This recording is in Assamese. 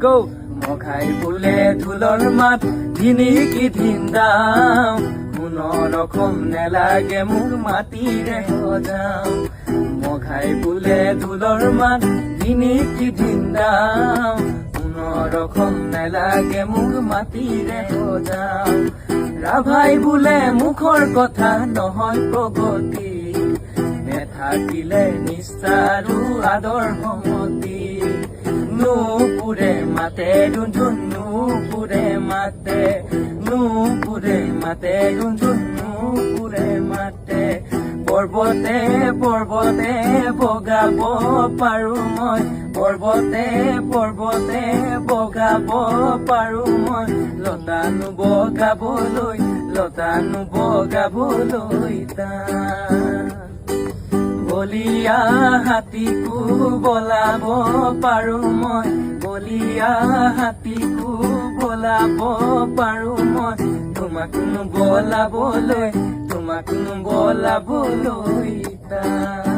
গো মখাই বোলে ঢোলৰ মাত ধিনিকি ধিন্দাও কোনোৰকম নেলাগে মোক মাটিৰে সজাও মখাই বোলে ঢোলৰ মাত ধিনিকি ধিন্দাও কোনোৰকম নেলাগে মোক মাটিৰে সজাও ৰাভাই বোলে মুখৰ কথা নহয় প্ৰগতি নেথাকিলে নিষ্ঠা আৰু আদৰ সমতি নুপুৰে মাতে ৰুন্ধুন নুপুৰে মাতে ৰুন্ধুন নুপুৰে মাতে পৰ্বতে পৰ্বতে বগাব পাৰো মই পৰ্বতে পৰ্বতে বগাব পাৰো মই লতানো বগাবলৈ টান বলিয়া হাতীকো বলাব পাৰো মই বলিয়া হাতীকো বলাব পাৰো মই তোমাক বলাবলৈ টান